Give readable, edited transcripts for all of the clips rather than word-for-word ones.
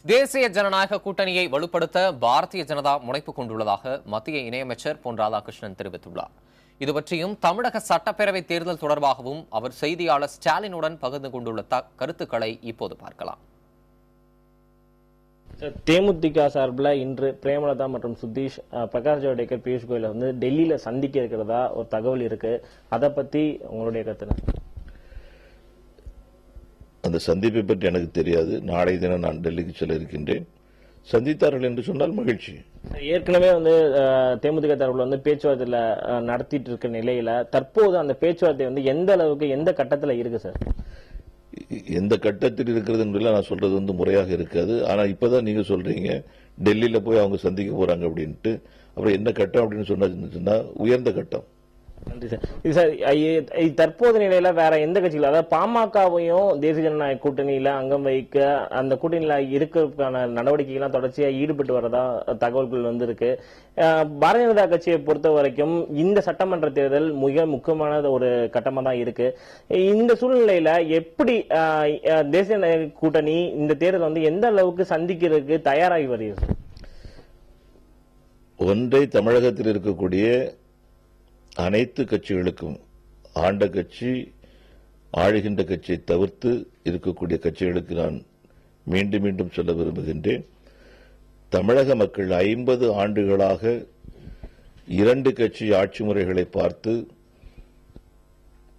தேசிய ஜனநாயக கூட்டணியை வலுப்படுத்த பாரதிய ஜனதா முனைப்பு கொண்டுள்ளதாக மத்திய இணையமைச்சர் பொன் ராதாகிருஷ்ணன் தெரிவித்துள்ளார். இதுபற்றியும் தமிழக சட்டப்பேரவை தேர்தல் தொடர்பாகவும் அவர் செய்தியாளர் ஸ்டாலினுடன் பகிர்ந்து கொண்டுள்ள கருத்துக்களை இப்போது பார்க்கலாம். தேமுதிக சார்பில் இன்று பிரேமலதா மற்றும் சுதீஷ், பிரகாஷ் ஜவடேகர், பியூஷ் கோயல் வந்து டெல்லியில சந்திக்க இருக்கிறதா ஒரு தகவல் இருக்கு. அதை பத்தி உங்களுடைய கருத்து? அந்த சந்திப்பை பற்றி எனக்கு தெரியாது. நாளை தினம் நான் டெல்லிக்கு செல்ல இருக்கின்றேன். சந்தித்தார்கள் என்று சொன்னால் மகிழ்ச்சி. ஏற்கனவே வந்து தேமுதிக தரப்புல வந்து பேச்சுவார்த்தையில நடத்திட்டு இருக்க நிலையில தற்போது அந்த பேச்சுவார்த்தை வந்து எந்த அளவுக்கு எந்த கட்டத்துல இருக்கு சார்? எந்த கட்டத்தில் இருக்கிறது என்று நான் சொல்றது வந்து முறையாக இருக்காது. ஆனா இப்பதான் நீங்க சொல்றீங்க டெல்லியில போய் அவங்க சந்திக்க போறாங்க அப்படின்ட்டு. அப்புறம் என்ன கட்டம் அப்படின்னு சொன்னா உயர்ந்த கட்டம். நன்றி சார். இது சார் தற்போது நிலையில வேற எந்த கட்சிகள், அதாவது பாமகவையும் தேசிய ஜனநாயக கூட்டணியில அங்கம் வைக்க அந்த கூட்டணியில இருக்கிறதுக்கான நடவடிக்கைகள்லாம் தொடர்ச்சியா ஈடுபட்டு வரதா தகவல்கள் வந்து இருக்கு. பாரதிய ஜனதா கட்சியை பொறுத்த வரைக்கும் இந்த சட்டமன்ற தேர்தல் மிக முக்கியமான ஒரு கட்டமா தான் இருக்கு. இந்த சூழ்நிலையில எப்படி தேசிய ஜனநாயக கூட்டணி இந்த தேர்தல் வந்து எந்த அளவுக்கு சந்திக்கிறதுக்கு தயாராகி வருகிறது? ஒன்றை தமிழகத்தில் இருக்கக்கூடிய அனைத்து கட்சிகளுக்கும், ஆண்ட கட்சி ஆளுகின்ற கட்சியை தவிர்த்து இருக்கக்கூடிய கட்சிகளுக்கு நான் மீண்டும் மீண்டும் சொல்ல விரும்புகின்றேன். தமிழக மக்கள் 50 ஆண்டுகளாக 2 கட்சி ஆட்சி முறைகளை பார்த்து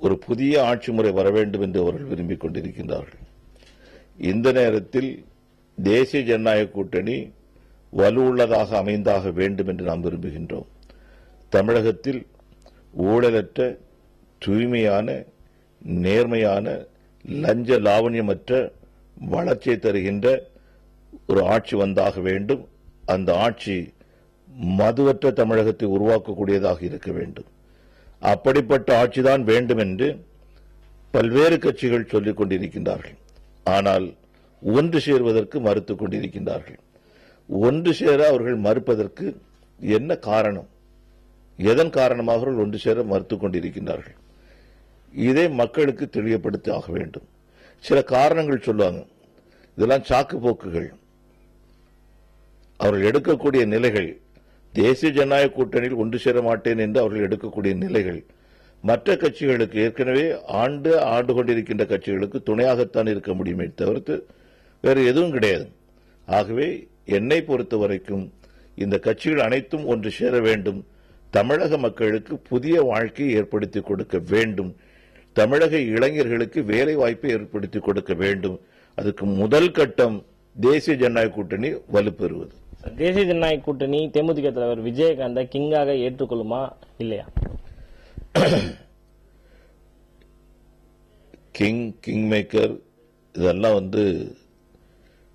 ஒரு புதிய ஆட்சி முறை வர வேண்டும் என்று அவர்கள் விரும்பிக் கொண்டிருக்கின்றார்கள். இந்த நேரத்தில் தேசிய ஜனநாயக கூட்டணி வலுவுள்ளதாக அமைந்தாக வேண்டும் என்று நாம் விரும்புகின்றோம். தமிழகத்தில் ஊழலற்ற, தூய்மையான, நேர்மையான, லஞ்ச லாவண்யமற்ற வளர்ச்சியை தருகின்ற ஒரு ஆட்சி வந்தாக வேண்டும். அந்த ஆட்சி மதுவற்ற தமிழகத்தை உருவாக்கக்கூடியதாக இருக்க வேண்டும். அப்படிப்பட்ட ஆட்சிதான் வேண்டும் என்று பல்வேறு கட்சிகள் சொல்லிக் கொண்டிருக்கின்றார்கள். ஆனால் ஒன்று சேர்வதற்கு மறுத்துக் கொண்டிருக்கின்றார்கள். ஒன்று சேர அவர்கள் மறுப்பதற்கு என்ன காரணம்? எதன் காரணமாக அவர்கள் ஒன்று சேர மறுத்துக் கொண்டிருக்கின்றார்கள்? இதை மக்களுக்கு தெளிவுபடுத்தி ஆக வேண்டும். சில காரணங்கள் சொல்லுவாங்க, இதெல்லாம் சாக்கு போக்குகள். அவர்கள் எடுக்கக்கூடிய நிலைகள், தேசிய ஜனநாயக கூட்டணியில் ஒன்று சேர மாட்டேன் என்று அவர்கள் எடுக்கக்கூடிய நிலைகள் மற்ற கட்சிகளுக்கு, ஏற்கனவே ஆண்டு கொண்டிருக்கின்ற கட்சிகளுக்கு துணையாகத்தான் இருக்க முடியுமே தவிர்த்து வேறு எதுவும் கிடையாது. ஆகவே என்னை பொறுத்த வரைக்கும் இந்த கட்சிகள் அனைத்தும் ஒன்று சேர வேண்டும். தமிழக மக்களுக்கு புதிய வாழ்க்கையை ஏற்படுத்தி கொடுக்க வேண்டும். தமிழக இளைஞர்களுக்கு வேலை வாய்ப்பை ஏற்படுத்தி கொடுக்க வேண்டும். அதுக்கு முதல் கட்டம் தேசிய ஜனநாயக கூட்டணி வலுப்பெறுவது. தேசிய ஜனநாயக கூட்டணி தேமுதிக தலைவர் விஜயகாந்தை கிங்காக ஏற்றுக்கொள்ளுமா இல்லையா? கிங் மேக்கர் இதெல்லாம் வந்து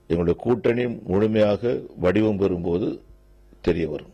எங்களுடைய கூட்டணி முழுமையாக வடிவம் பெறும்போது தெரிய வரும்.